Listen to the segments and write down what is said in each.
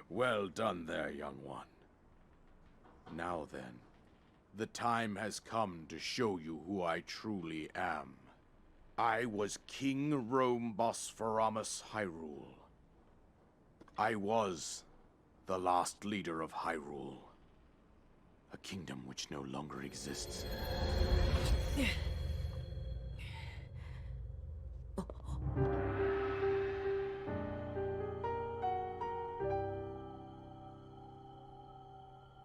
Well done there, young one. Now then, the time has come to show you who I truly am. I was King Rhoam Bosphoramus Hyrule. I was the last leader of Hyrule, a kingdom which no longer exists.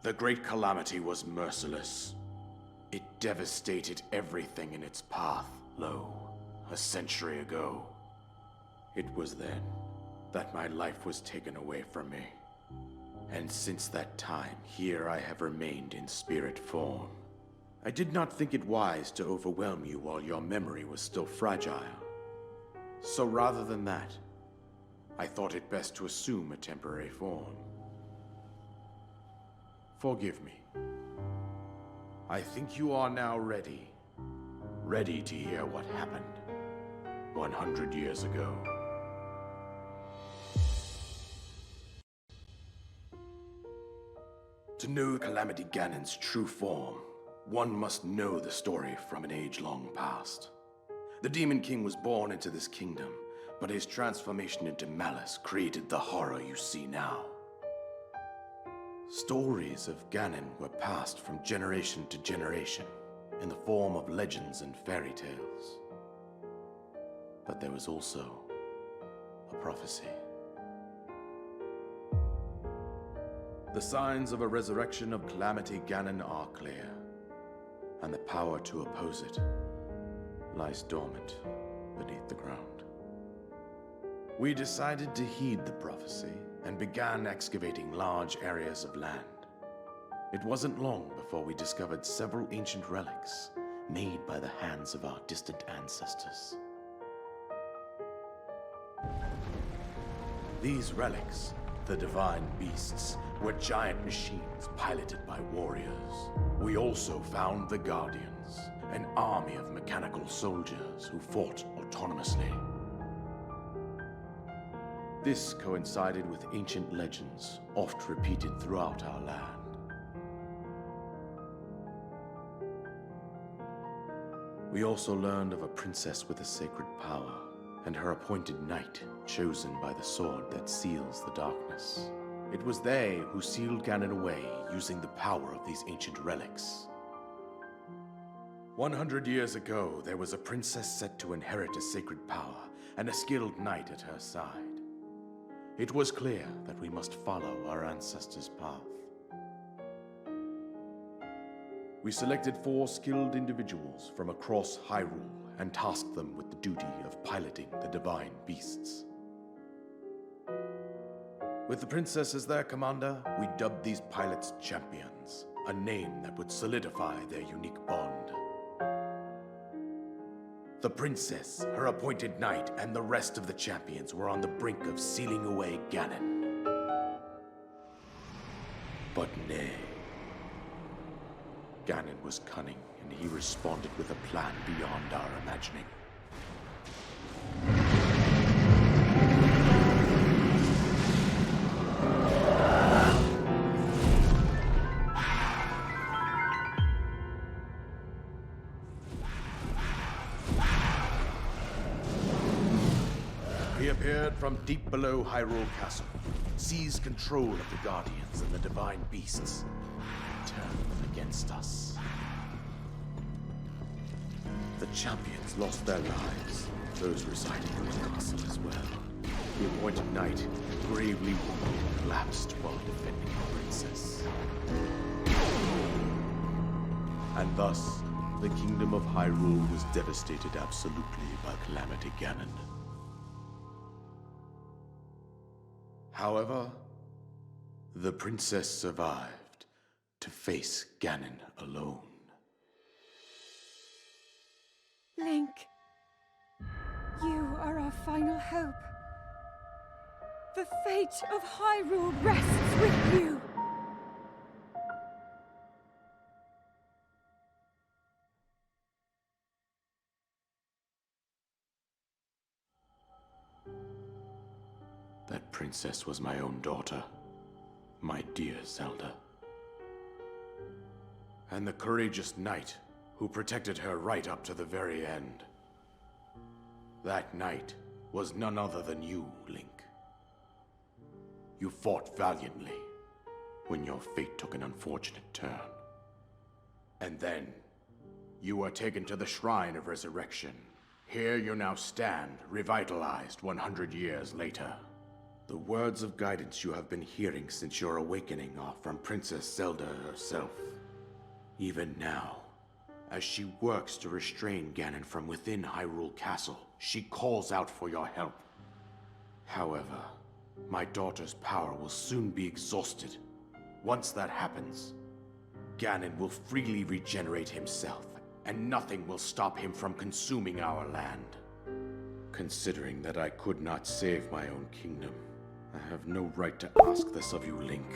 The Great Calamity was merciless. It devastated everything in its path, a century ago. It was then that my life was taken away from me. And since that time, here I have remained in spirit form. I did not think it wise to overwhelm you while your memory was still fragile. So rather than that, I thought it best to assume a temporary form. Forgive me. I think you are now ready. Ready to hear what happened 100 years ago. To know Calamity Ganon's true form, one must know the story from an age-long past. The Demon King was born into this kingdom, but his transformation into malice created the horror you see now. Stories of Ganon were passed from generation to generation in the form of legends and fairy tales. But there was also a prophecy. The signs of a resurrection of Calamity Ganon are clear, and the power to oppose it lies dormant beneath the ground. We decided to heed the prophecy and began excavating large areas of land. It wasn't long before we discovered several ancient relics made by the hands of our distant ancestors. These relics, the divine beasts, were giant machines piloted by warriors. We also found the Guardians, an army of mechanical soldiers who fought autonomously. This coincided with ancient legends, oft repeated throughout our land. We also learned of a princess with a sacred power, and her appointed knight, chosen by the sword that seals the darkness. It was they who sealed Ganon away using the power of these ancient relics. 100 years ago, there was a princess set to inherit a sacred power, and a skilled knight at her side. It was clear that we must follow our ancestors' path. We selected 4 skilled individuals from across Hyrule and tasked them with the duty of piloting the divine beasts. With the princess as their commander, we dubbed these pilots champions, a name that would solidify their unique bond. The princess, her appointed knight, and the rest of the champions were on the brink of sealing away Ganon. But nay. Ganon was cunning, and he responded with a plan beyond our imagining. He appeared from deep below Hyrule Castle, seized control of the Guardians and the divine beasts, and turned them against us. The champions lost their lives, those residing in the castle as well. The appointed knight, gravely wounded, collapsed while defending the princess. And thus, the kingdom of Hyrule was devastated absolutely by Calamity Ganon. However, the princess survived to face Ganon alone. Link, you are our final hope. The fate of Hyrule rests with you. That princess was my own daughter, my dear Zelda. And the courageous knight who protected her right up to the very end. That knight was none other than you, Link. You fought valiantly when your fate took an unfortunate turn. And then, you were taken to the Shrine of Resurrection. Here you now stand, revitalized 100 years later. The words of guidance you have been hearing since your awakening are from Princess Zelda herself. Even now, as she works to restrain Ganon from within Hyrule Castle, she calls out for your help. However, my daughter's power will soon be exhausted. Once that happens, Ganon will freely regenerate himself, and nothing will stop him from consuming our land. Considering that I could not save my own kingdom, I have no right to ask this of you, Link.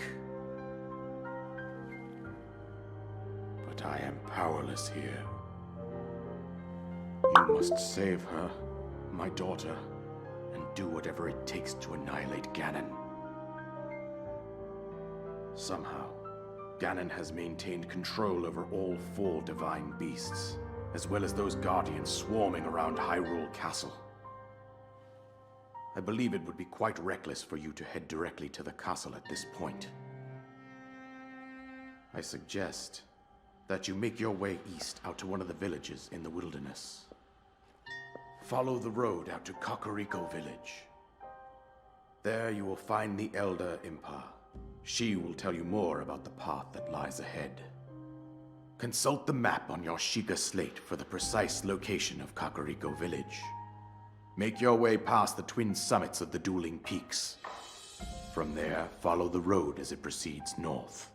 But I am powerless here. You must save her, my daughter, and do whatever it takes to annihilate Ganon. Somehow, Ganon has maintained control over all 4 divine beasts, as well as those guardians swarming around Hyrule Castle. I believe it would be quite reckless for you to head directly to the castle at this point. I suggest that you make your way east out to one of the villages in the wilderness. Follow the road out to Kakariko Village. There you will find the Elder Impa. She will tell you more about the path that lies ahead. Consult the map on your Sheikah slate for the precise location of Kakariko Village. Make your way past the twin summits of the dueling peaks. From there, follow the road as it proceeds north.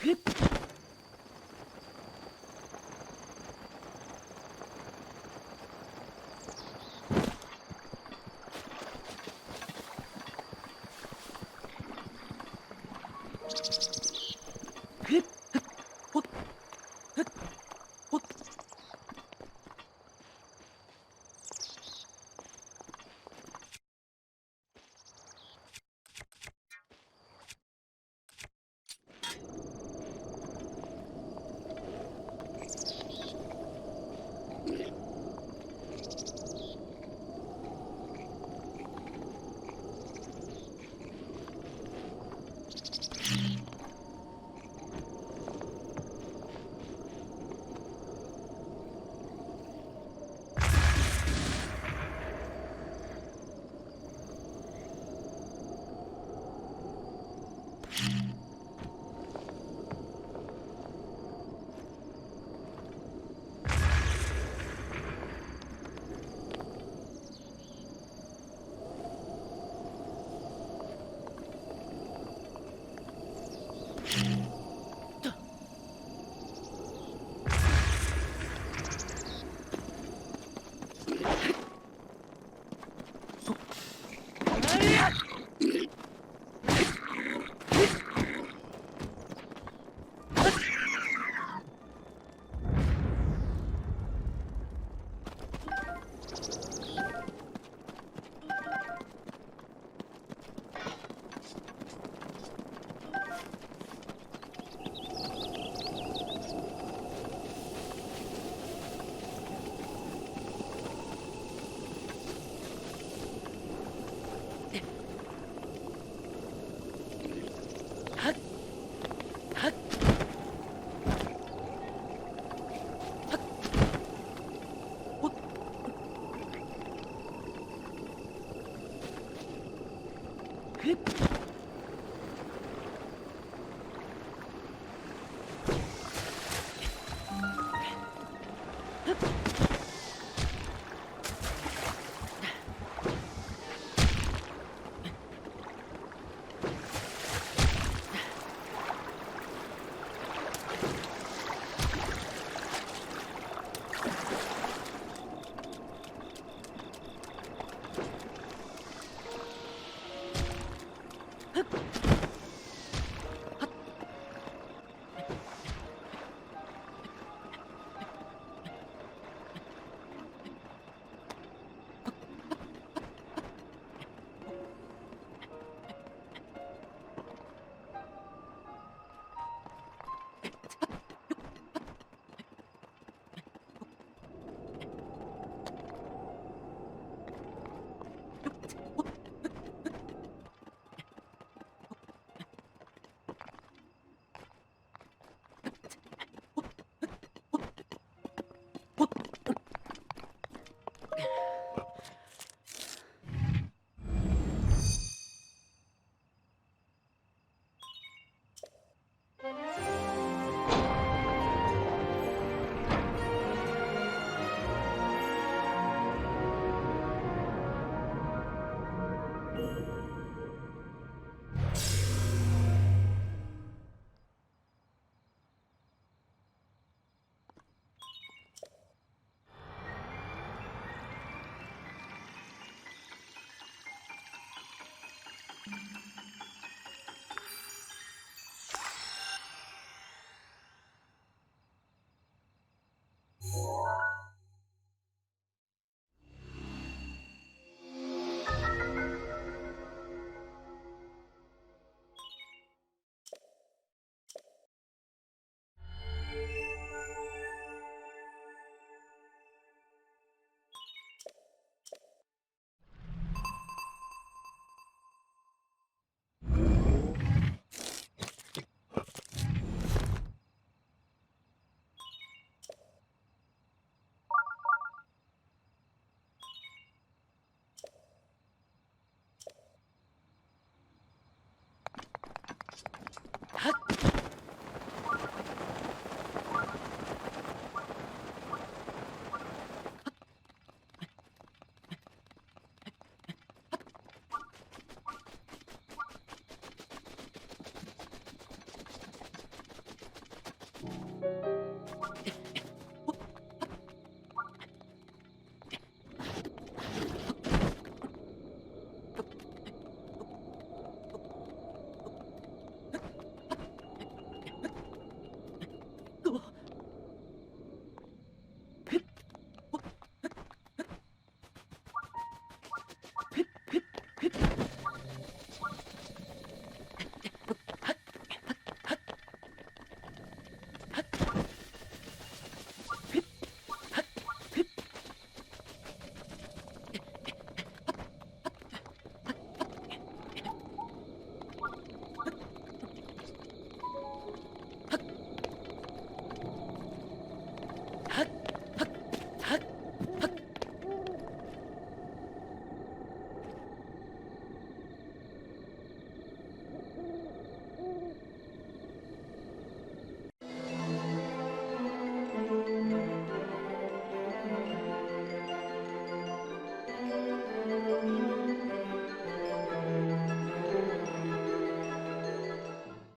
Hip.